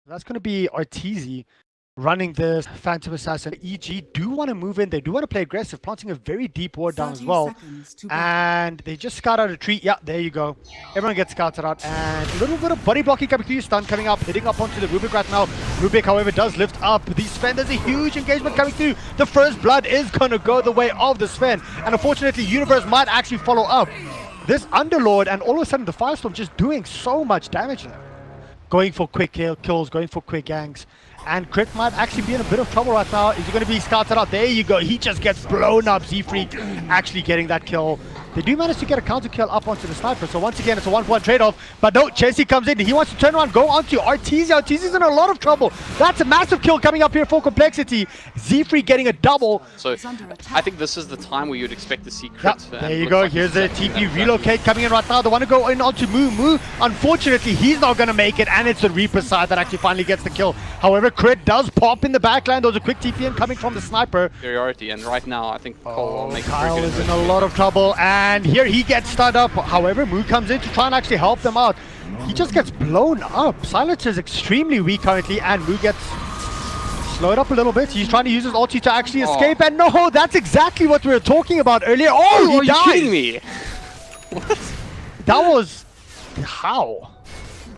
That's going to be RidditZDota running this Phantom Assassin. EG do want to move in. They do want to play aggressive, planting a very deep ward down as well. And they just scout out a tree. Yeah, there you go. Everyone gets scouted out. And a little bit of body blocking coming through. Stun coming up, hitting up onto the Rubik right now. Rubik, however, does lift up the Sven. There's a huge engagement coming through. The first blood is going to go the way of the Sven. And unfortunately, Universe might actually follow up. This Underlord, and all of a sudden the Firestorm just doing so much damage there. Going for quick kills, going for quick ganks. And Crit might actually be in a bit of trouble right now. Is he going to be scouted out? There you go. He just gets blown up. Z-Freak actually getting that kill. They do manage to get a counter kill up onto the sniper. So once again, it's a 1-1 trade-off. But no, Chelsea comes in. He wants to turn around, go onto RidditZDota. RidditZDota's in a lot of trouble. That's a massive kill coming up here for CompLexity. Z-Freak getting a double. So I think this is the time where you'd expect to see Crit. Yep, there you go. Here's a TP relocate coming in right now. They want to go in onto Moo. Moo, unfortunately, he's not going to make it. And it's the Reaper side that actually finally gets the kill. However, Crit does pop in the backline. There's a quick TP in coming from the sniper. Superiority, and right now I think Cole will make Kyle is in a lot of trouble, and here he gets stunned up. However, Moo comes in to try and actually help them out. He just gets blown up. Silence is extremely weak currently, and Moo gets slowed up a little bit. He's trying to use his ulti to actually escape, and no, that's exactly what we were talking about earlier. Oh, he died! Are you kidding me? What? That was... how?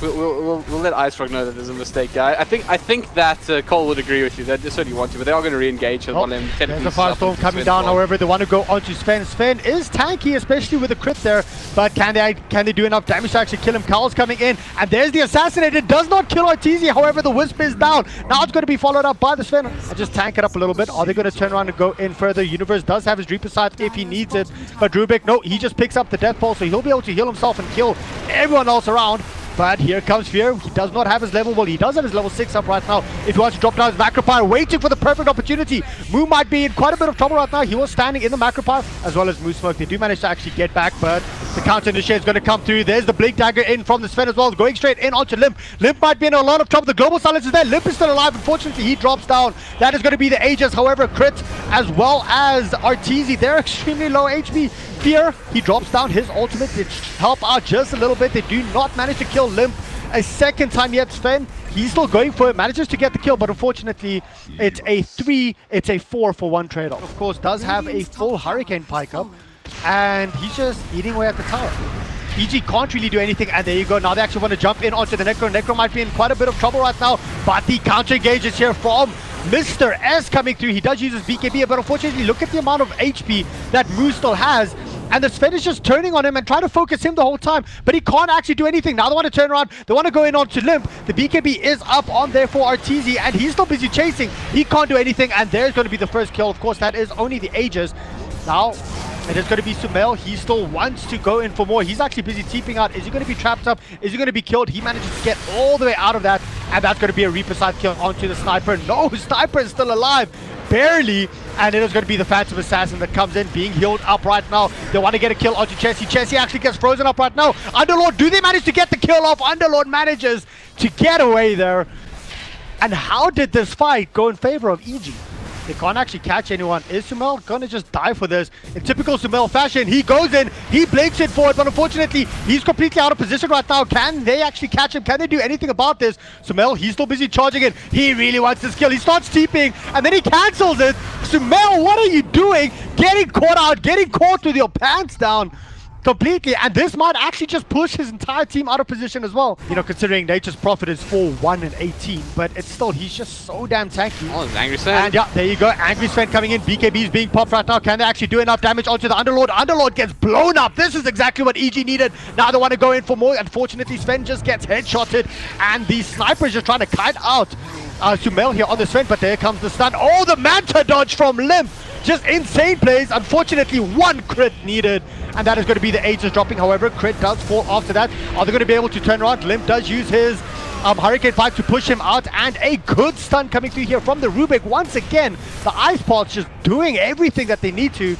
We'll let IceFrog know that there's a mistake, guy. I think that Cole would agree with you. They certainly want to, but they are going to re-engage. There's a Firestorm coming down, however, they want to go onto Sven. Sven is tanky, especially with the crit there, but can they do enough damage to actually kill him? Kyle's coming in, and there's the Assassinated. Does not kill RidditZDota, however, the Wisp is down. Now it's going to be followed up by the Sven. And just tank it up a little bit. Are they going to turn around and go in further? Universe does have his Reaper sight if he needs it, but Rubik, no, he just picks up the Death Pulse, so he'll be able to heal himself and kill everyone else around. But here comes Fear. He does not have his level. Well, he does have his level 6 up right now. If he wants to drop down his Macropyre, waiting for the perfect opportunity. Moo might be in quite a bit of trouble right now. He was standing in the Macropyre as well as Moo Smoke. They do manage to actually get back, but the counter initiate is going to come through. There's the Blink Dagger in from the Sven as well, going straight in onto Limp. Limp might be in a lot of trouble. The Global Silence is there. Limp is still alive. Unfortunately, he drops down. That is going to be the Aegis. However, Crit as well as RidditZDota, they're extremely low HP. Fear, he drops down his ultimate to help out just a little bit. They do not manage to kill Limp a second time yet. Sven, he's still going for it, manages to get the kill, but unfortunately it's a 4 for 1 trade-off. Of course, does have a full Hurricane Pike up, and he's just eating away at the tower. EG can't really do anything, and there you go. Now they actually want to jump in onto the Necro. Necro might be in quite a bit of trouble right now, but the counter engage is here from Mr. S coming through. He does use his BKB, but unfortunately, look at the amount of HP that Moo still has. And the Sven is just turning on him and trying to focus him the whole time, but he can't actually do anything. Now they want to turn around. They want to go in onto Limp. The BKB is up on there for RidditZDota, and he's still busy chasing. He can't do anything, and there's going to be the first kill. Of course, that is only the Aegis. Now, it is going to be Sumail. He still wants to go in for more. He's actually busy TPing out. Is he going to be trapped up? Is he going to be killed? He manages to get all the way out of that, and that's going to be a Reaper side kill onto the Sniper. No, Sniper is still alive. Barely, and it is going to be the Phantom Assassin that comes in, being healed up right now. They want to get a kill onto Chessie. Chessie actually gets frozen up right now. Underlord, do they manage to get the kill off? Underlord manages to get away there. And how did this fight go in favor of EG? They can't actually catch anyone. Is Sumail gonna just die for this? In typical Sumail fashion, he goes in, he blinks it for it, but unfortunately, he's completely out of position right now. Can they actually catch him? Can they do anything about this? Sumail, he's still busy charging it. He really wants this kill. He starts TPing, and then he cancels it. Sumail, what are you doing? Getting caught out, getting caught with your pants down completely, and this might actually just push his entire team out of position as well. You know, considering Nature's Prophet is 4-1 and 18, but it's still, he's just so damn tanky. Oh, Angry Sven. And yeah, there you go. Angry Sven coming in. BKB is being popped right now. Can they actually do enough damage onto the Underlord? Underlord gets blown up. This is exactly what EG needed. Now they want to go in for more. Unfortunately, Sven just gets headshotted, and the Sniper is just trying to kite out Sumail here on the Sven, but there comes the stun. Oh, the Manta dodge from Limp. Just insane plays. Unfortunately, 1 crit needed, and that is going to be the Aegis dropping. However, crit does fall after that. Are they going to be able to turn around? Limp does use his Hurricane Pipe to push him out, and a good stun coming through here from the Rubik. Once again, the Ice Pods just doing everything that they need to.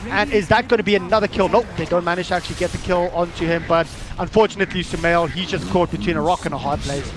And is that going to be another kill? Nope, they don't manage to actually get the kill onto him, but unfortunately, Sumail, he's just caught between a rock and a hard place,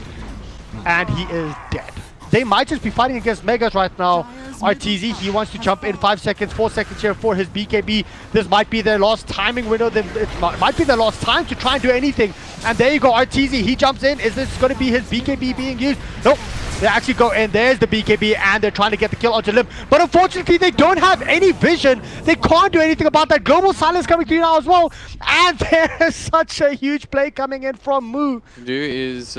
and he is dead. They might just be fighting against Megas right now. RidditZDota, he wants to jump in 5 seconds, 4 seconds here for his BKB. This might be their last timing window. It might be their last time to try and do anything. And there you go, RidditZDota, he jumps in. Is this going to be his BKB being used? Nope. They actually go in. There's the BKB, and they're trying to get the kill onto Limp. But unfortunately, they don't have any vision. They can't do anything about that. Global silence coming through now as well. And there's such a huge play coming in from Moo. Do is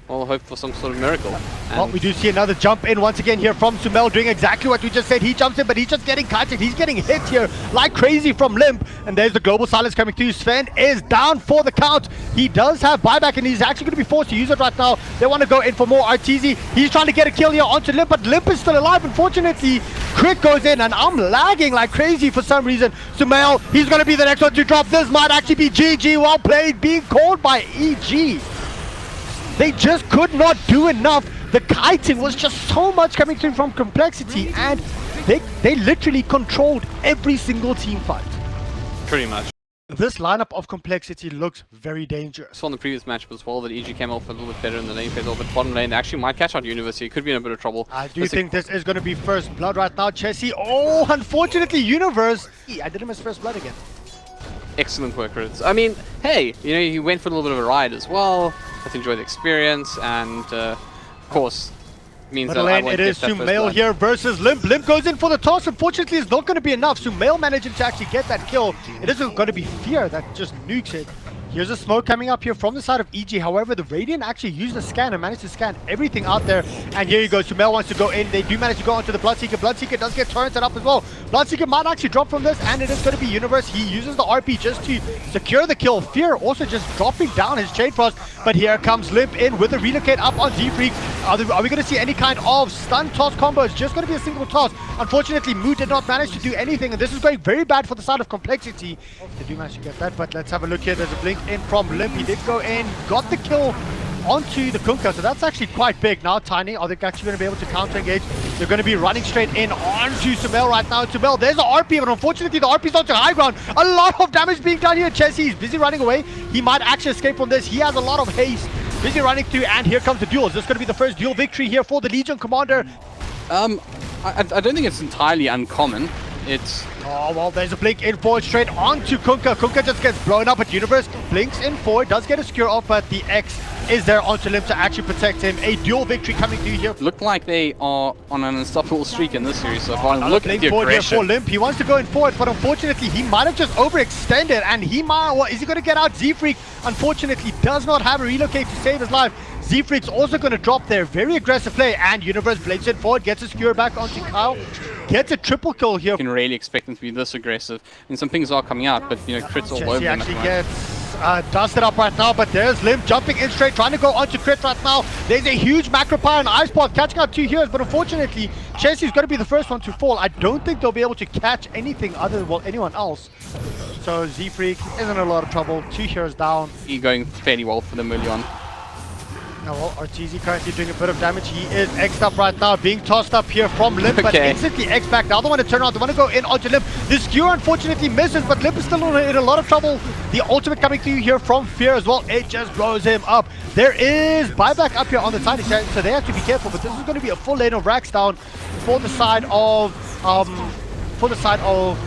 well, hope for some sort of miracle. And well, we do see another jump in once again here from Sumail, doing exactly what we just said. He jumps in, but he's just getting kited. He's getting hit here like crazy from Limp. And there's the global silence coming through. Sven is down for the count. He does have buyback, and he's actually going to be forced to use it right now. They want to go in for more RidditZDota. He's trying to get a kill here onto Limp, but Limp is still alive. Unfortunately, Crit goes in, and I'm lagging like crazy for some reason. Sumail, he's going to be the next one to drop. This might actually be GG. Well played, being called by EG. They just could not do enough. The kiting was just so much coming through from CompLexity, and they literally controlled every single team fight. pretty much. This lineup of CompLexity looks very dangerous. Saw in the previous matchup as well that EG came off a little bit better in the lane phase, a little bit bottom lane. They actually might catch out University. Could be in a bit of trouble. I do think this is going to be first blood right now. Chessy. Oh, unfortunately, Universe. I did him as first blood again. Excellent work, Ritz. I mean, hey, you know, he went for a little bit of a ride as well. Let's enjoy the experience, and of course, means Middle that I lane, won't it is get that first Sumail blood. here versus Limp. Limp goes in for the toss. Unfortunately, it's not going to be enough. Sumail managing to actually get that kill. It isn't going to be Fear that just nukes it. Here's a smoke coming up here from the side of EG. However, the Radiant actually used a scan and managed to scan everything out there. And here you go. Sumail wants to go in. They do manage to go onto the Bloodseeker. Bloodseeker does get torrented up as well. Bloodseeker might actually drop from this, and it is going to be Universe. He uses the RP just to secure the kill. Fear also just dropping down his Chain Frost. But here comes Limp in with a relocate up on Z-Freak. Are we going to see any kind of stun toss combo? It's just going to be a single toss. Unfortunately, Moo did not manage to do anything, and this is going very bad for the side of CompLexity. They do manage to get that, but let's have a look here. There's a blink in from Limp. He did go in, got the kill onto the Kunkka, so that's actually quite big. Now Tiny, are they actually going to be able to counter engage? They're going to be running straight in onto Sumail right now. Sumail, there's the RP, but unfortunately the RP's onto high ground. A lot of damage being done here. Chessy, he's busy running away. He might actually escape from this. He has a lot of haste. Busy running through, and here comes the duel. Is this going to be the first duel victory here for the Legion Commander? I don't think it's entirely uncommon. It's... Oh, well, there's a blink in forward straight onto Kunkka. Kunkka just gets blown up, but Universe blinks in forward, does get a skewer off, but the X is there onto Limp to actually protect him. A dual victory coming through here. Look like they are on an unstoppable streak in this series so far. Look at the forward here aggression. for Limp. He wants to go in forward, but unfortunately he might have just overextended, and he might, well, is he going to get out? Z-Freak unfortunately does not have a relocate to save his life. Z-Freak's also going to drop there. Very aggressive play, and Universe blinks it forward, gets a skewer back onto Kyle. Gets a triple kill here. You can really expect them to be this aggressive. I mean, some things are coming out, but you know, Crit's all over He them. actually gets dusted up right now, but there's Limp jumping in straight, trying to go onto Crit right now. There's a huge macro power and ice pod catching out 2 heroes, but unfortunately, Chelsea's going to be the first one to fall. I don't think they'll be able to catch anything other than, well, anyone else. So Z-Freak is in a lot of trouble. 2 heroes down. He's going fairly well for them early on. Now, well, RidditZDota currently doing a bit of damage. He is X'd up right now, being tossed up here from Limp, but instantly X back. Now they want to turn around, they want to go in onto Limp. The skewer unfortunately misses, but Limp is still in a lot of trouble. The ultimate coming through here from Fear as well. It just blows him up. There is buyback up here on the Tiny side, so they have to be careful, but this is going to be a full lane of racks down for the side of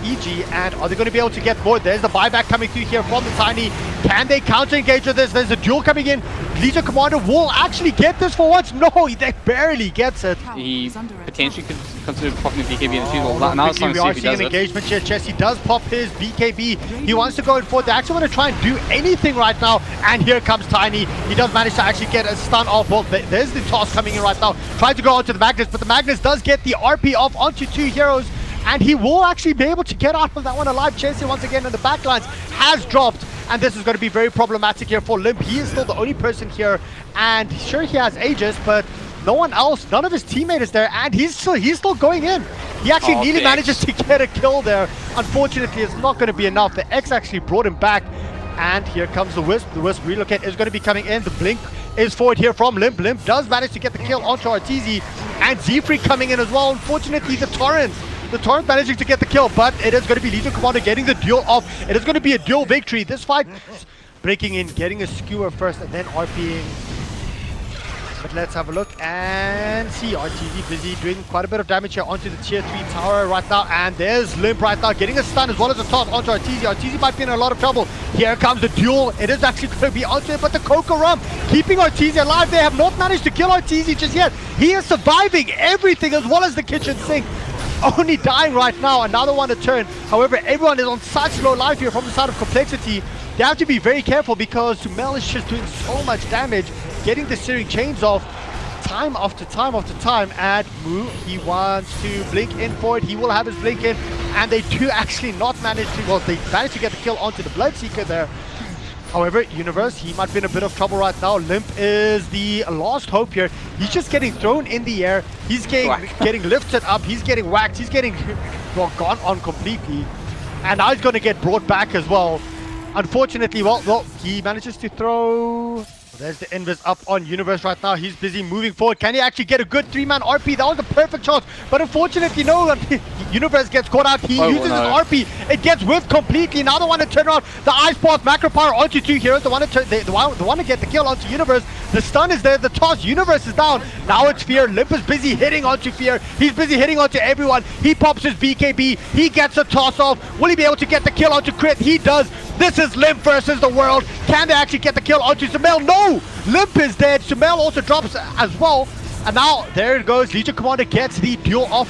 EG, and are they going to be able to get more? There's the buyback coming through here from the Tiny. Can they counter engage with this? There's a duel coming in. Legion Commander will actually get this for once. No, he barely gets it. He potentially could consider popping the BKB in the field. Now it's time to see if he does it. Engagement here. Chessy does pop his BKB. He wants to go in forward. They actually want to try and do anything right now. And here comes Tiny. He does manage to actually get a stun off. Well, there's the toss coming in right now. Trying to go onto the Magnus, but the Magnus does get the RP off onto 2 heroes. And he will actually be able to get out of that one alive. Chelsea once again in the backlines has dropped. And this is going to be very problematic here for Limp. He is still the only person here. And sure, he has Aegis, but no one else, none of his teammates is there. And he's still going in. He actually nearly manages to get a kill there. Unfortunately, it's not going to be enough. The X actually brought him back. And here comes the Wisp. The Wisp relocate is going to be coming in. The blink is forward here from Limp. Limp does manage to get the kill onto RidditZDota. And Z-Freak coming in as well. Unfortunately, the Torrent managing to get the kill, but it is going to be Legion Commander getting the duel off. It is going to be a duel victory. This fight breaking in, getting a skewer first, and then RPing. But let's have a look and see. RTZ busy doing quite a bit of damage here onto the tier 3 tower right now. And there's Limp right now getting a stun as well as a toss onto RTZ. RTZ might be in a lot of trouble. Here comes the duel. It is actually going to be onto it, but the Coco Rum keeping RTZ alive. They have not managed to kill RTZ just yet. He is surviving everything as well as the kitchen sink. Only dying right now. Another one to turn. However, everyone is on such low life here from the side of CompLexity. They have to be very careful because Sumel is just doing so much damage, getting the searing chains off time after time after time. And Moo, he wants to blink in for it. He will have his blink in, and they do actually not manage to, well, they managed to get the kill onto the Bloodseeker there. However, Universe, he might be in a bit of trouble right now. Limp is the last hope here. He's just getting thrown in the air. He's getting lifted up. He's getting whacked. He's getting gone on completely. And now he's going to get brought back as well. Unfortunately, well, he manages to throw. There's the invis up on Universe right now. He's busy moving forward. Can he actually get a good 3-man RP? That was the perfect chance. But unfortunately, no. Universe gets caught out. He uses his RP. It gets whiffed completely. Now the one to turn around. The Ice Path Macro Power onto 2 heroes. The one to get the kill onto Universe. The stun is there. The toss. Universe is down. Now it's Fear. Limp is busy hitting onto Fear. He's busy hitting onto everyone. He pops his BKB. He gets a toss off. Will he be able to get the kill onto Crit? He does. This is Limp versus the world. Can they actually get the kill onto Sumel? No! Limp is dead. Sumel also drops as well. And now, there it goes. Legion Commander gets the duel off.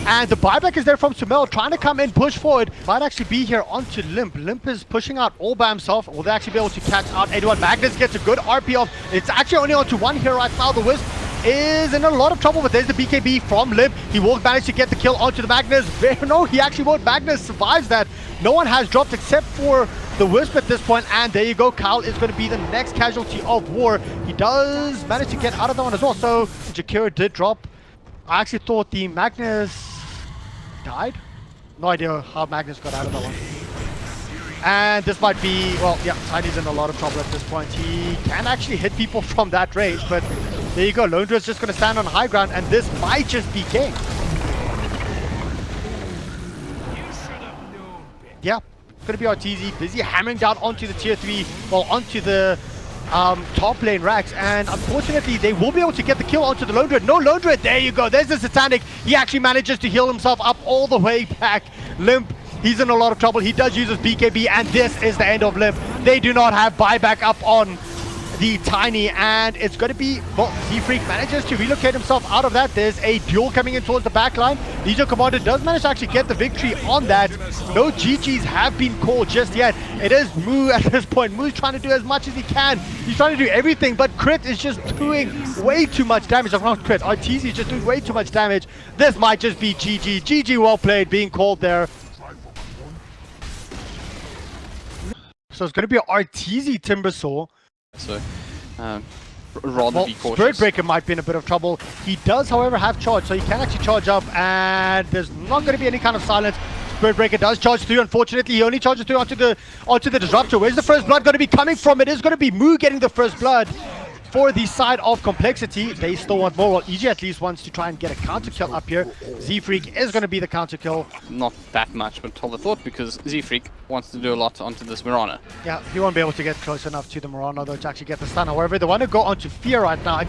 And the buyback is there from Sumel, trying to come in, push forward. Might actually be here onto Limp. Limp is pushing out all by himself. Will they actually be able to catch out anyone? Magnus gets a good RP off. It's actually only onto 1 here right now. The Wisp is in a lot of trouble, but there's the BKB from Limp. He won't manage to get the kill onto the Magnus. No, he actually won't. Magnus survives that. No one has dropped except for the Wisp at this point, and there you go. Kyle is going to be the next casualty of war. He does manage to get out of that one as well, so Jakira did drop. I actually thought the Magnus died. No idea how Magnus got out of that one. And this might be, well, yeah, Tiny's in a lot of trouble at this point. He can actually hit people from that range, but there you go. Lone Druid's just going to stand on high ground, and this might just be game. Yeah, it's going to be RTZ busy hammering down onto the tier 3, well, onto the top lane racks, and unfortunately they will be able to get the kill onto the Lone Druid. No Lone Druid, there you go. There's the Satanic. He actually manages to heal himself up all the way back. Limp, he's in a lot of trouble. He does use his BKB, and this is the end of Limp. They do not have buyback up on the Tiny, and it's going to be, well, Z-Freak manages to relocate himself out of that. There's a duel coming in towards the back line. Legion Commander does manage to actually get the victory on that. No GGs have been called just yet. It is Moo at this point. Moo's trying to do as much as he can. He's trying to do everything, but Crit is just doing way too much damage. Not Crit, RTZ is just doing way too much damage. This might just be GG. GG, well played, being called there. So it's going to be an RTZ Timbersaw. So, rather be cautious. Spirit Breaker might be in a bit of trouble. He does, however, have charge, so he can actually charge up, and there's not going to be any kind of silence. Spirit Breaker does charge through. Unfortunately, he only charges through onto the Disruptor. Where's the first blood going to be coming from? It is going to be Moo getting the first blood for the side of CompLexity. They still want more. Well, EG at least wants to try and get a counter kill up here. Z-Freak is going to be the counter kill. Not that much, but hold the thought, because Z-Freak wants to do a lot onto this Mirana. Yeah, he won't be able to get close enough to the Mirana though to actually get the stun. However, they want to go onto Fear right now.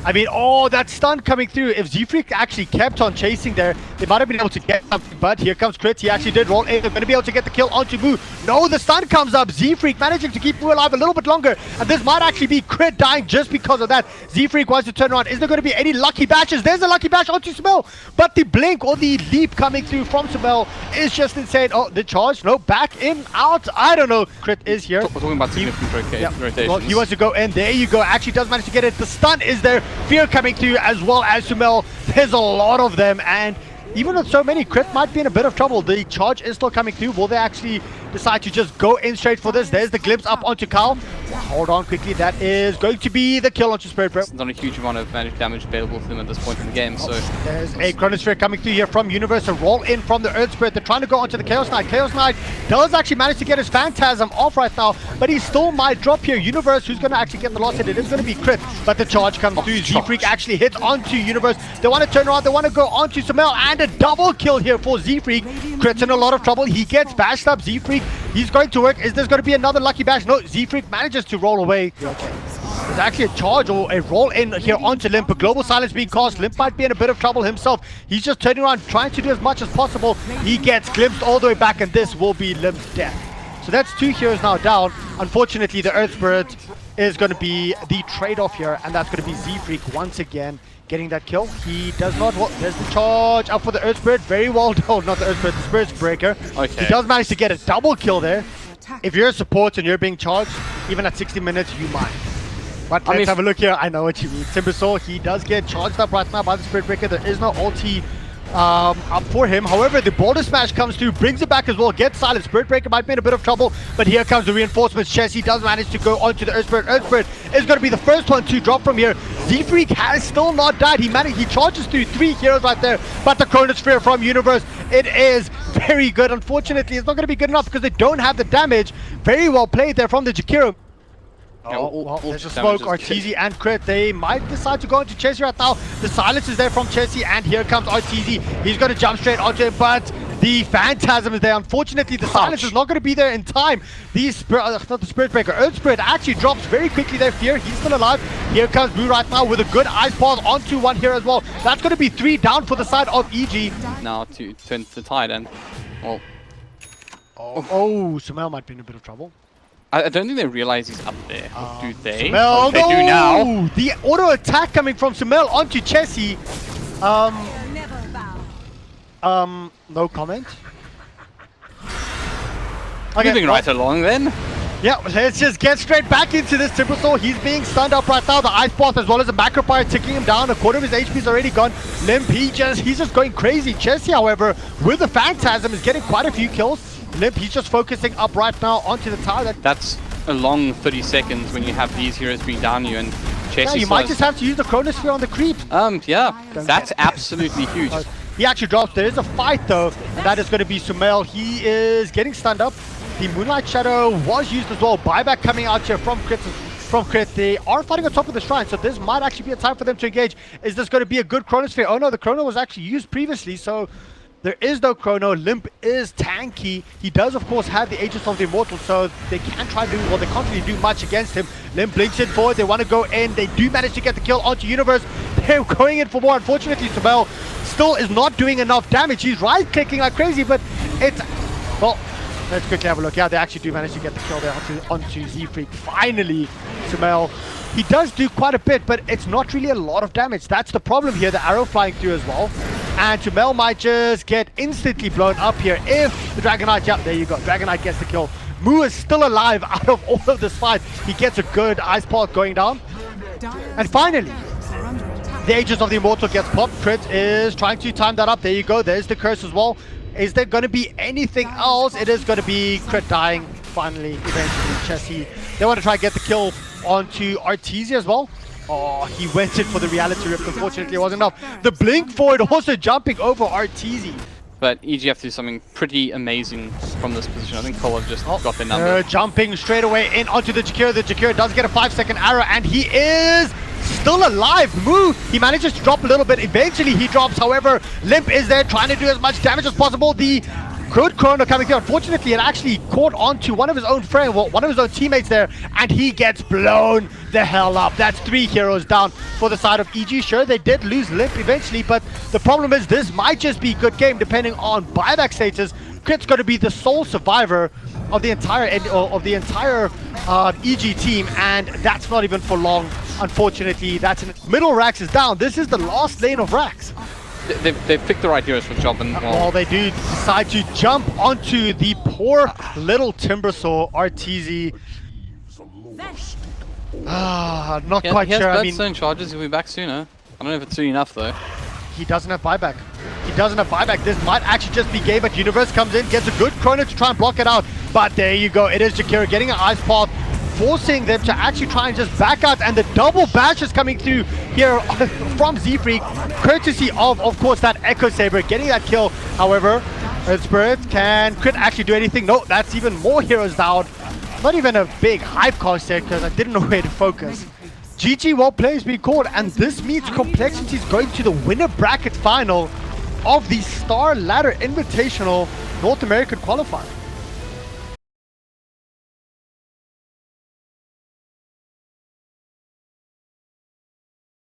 I mean, oh, that stun coming through. If Z-Freak actually kept on chasing there, they might have been able to get up. But here comes Crit. He actually did roll in. They're going to be able to get the kill onto Moo. No, the stun comes up. Z-Freak managing to keep Moo alive a little bit longer. And this might actually be Crit dying just because of that. Z-Freak wants to turn around. Is there going to be any lucky bashes? There's a lucky bash onto Sumel. But the blink or the leap coming through from Sumel is just insane. Oh, the charge. No, back in, out. I don't know. Crit is here. We're talking about significant rotations. Well, he wants to go in. There you go. Actually does manage to get it. The stun is there. Fear coming through as well as Sumel. There's a lot of them, and even with so many, Crit might be in a bit of trouble. The charge is still coming through. Will they actually decide to just go in straight for this? There's the glimpse up onto Kyle. Hold on quickly. That is going to be the kill onto Spirit Breaker. There's not a huge amount of magic damage available to them at this point in the game, so... There's a Chronosphere coming through here from Universe. A roll in from the Earth Spirit. They're trying to go onto the Chaos Knight. Chaos Knight does actually manage to get his Phantasm off right now, but he still might drop here. Universe, who's going to actually get the last hit? It is going to be Crit, but the charge comes through. Z-Freak actually hits onto Universe. They want to turn around. They want to go onto Sumel, and a double kill here for Z-Freak. Crit's in a lot of trouble. He gets bashed up. Z-Freak, he's going to work. Is this going to be another lucky bash? No, Z-Freak manages to roll away. Okay. There's actually a charge or a roll in here onto Limp. A global silence being cast. Limp might be in a bit of trouble himself. He's just turning around, trying to do as much as possible. He gets glimpsed all the way back, and this will be Limp's death. So that's 2 heroes now down. Unfortunately, the Earth Spirit is going to be the trade-off here, and that's going to be Z-Freak once again getting that kill. He does not... Well, there's the charge up for the Earth Spirit. Very well done. Not the Earth Spirit, the Spirit Breaker. Okay. He does manage to get a double kill there. If you're a support and you're being charged, even at 60 minutes, you might. But let's have a look here. I know what you mean. Timbersaw, he does get charged up right now by the Spirit Breaker. There is no ulti up for him. However, the Border Smash comes through, brings it back as well, gets silent. Spirit Breaker might be in a bit of trouble, but here comes the reinforcements. Chessie does manage to go onto the Earth Spirit. Earth Spirit is going to be the first one to drop from here. Z-Freak has still not died. He charges through 3 heroes right there, but the Chronosphere from Universe, it is very good. Unfortunately, it's not going to be good enough because they don't have the damage. Very well played there from the Jakiro. Well, there's a smoke. RidditZDota and Crit, they might decide to go into Chessie right now. The silence is there from Chessie, and here comes RidditZDota. He's going to jump straight onto it, but the Phantasm is there. Unfortunately, the silence is not going to be there in time. Not the Spirit Breaker. Earth Spirit actually drops very quickly there. Fear, he's still alive. Here comes Blue right now with a good Ice Paws onto one here as well. That's going to be 3 down for the side of EG. Now to turn to the tide, and well... Oh, Sumail might be in a bit of trouble. I don't think they realize he's up there. Do they? Sumail, they do now. The auto attack coming from Sumail onto Chessie. No comment. Okay, moving right along then. Yeah, let's just get straight back into this. Timbersaw, he's being stunned up right now. The Ice Path as well as the Macro Fire ticking him down. A quarter of his HP is already gone. Limp, he's just going crazy. Chessie, however, with the Phantasm, is getting quite a few kills. Limp, he's just focusing up right now onto the tower. That's a long 30 seconds when you have these heroes being down you, and Chessie. Yeah, you might just have to use the Chronosphere on the creep. Yeah, that's absolutely huge. He actually drops. There is a fight though, and that is going to be Sumail. He is getting stunned up. The Moonlight Shadow was used as well. Buyback coming out here from Crit. They are fighting on top of the shrine, so this might actually be a time for them to engage. Is this going to be a good Chronosphere? Oh no, the Chrono was actually used previously, so there is no Chrono. Limp is tanky. He does, of course, have the Aegis of the Immortal, so they can't they can't really do much against him. Limp blinks it forward. They want to go in. They do manage to get the kill onto Universe. They're going in for more. Unfortunately, Sumail still is not doing enough damage. He's right-clicking like crazy, but it's... Well, let's quickly have a look. Yeah, they actually do manage to get the kill there onto Z-Freak. Finally, Sumail. He does do quite a bit, but it's not really a lot of damage. That's the problem here. The arrow flying through as well. And Sumail might just get instantly blown up here if the Dragon Knight... Yeah, there you go. Dragon Knight gets the kill. Mu is still alive out of all of this fight. He gets a good Ice Path going down. And finally, the Aegis of the Immortal gets popped. Crit is trying to time that up. There you go. There's the curse as well. Is there going to be anything else? It is going to be Crit dying finally, eventually. Chessie, they want to try and get the kill onto RidditZDota as well. Oh, he went in for the Reality Rift. Unfortunately, it wasn't enough. The Blink forward also jumping over RidditZDota. But EG have to do something pretty amazing from this position. I think Cole have just got their number. Jumping straight away in onto the Jakiro. The Jakiro does get a 5-second arrow, and he is still alive. Mu, he manages to drop a little bit. Eventually, he drops. However, Limp is there trying to do as much damage as possible. The good Chrono coming through. Unfortunately, it actually caught onto one of his own friends, one of his own teammates there, and he gets blown the hell up. That's 3 heroes down for the side of EG. Sure, they did lose Limp eventually, but the problem is this might just be a good game depending on buyback status. Crit's going to be the sole survivor of the entire EG team, and that's not even for long. Unfortunately, that's middle. Rax is down. This is the last lane of Rax. They've picked the right heroes for the job, and well, they do decide to jump onto the poor little Timbersaw RidditZDota. Not quite sure. I mean, stone charges. He'll be back sooner. I don't know if it's soon enough though. He doesn't have buyback. He doesn't have buyback. This might actually just be game, but Universe comes in, gets a good Chrono to try and block it out. But there you go. It is Jakiro getting an Ice Path, forcing them to actually try and just back out, and the double bash is coming through here from Z-Freak, courtesy of course, that Echo Saber getting that kill. However, Earth Spirit, can Crit actually do anything? No, that's even more heroes down. Not even a big hype cost there because I didn't know where to focus. GG, well played is being called, and this means CompLexity is going to the winner bracket final of the StarLadder Invitational North American qualifier.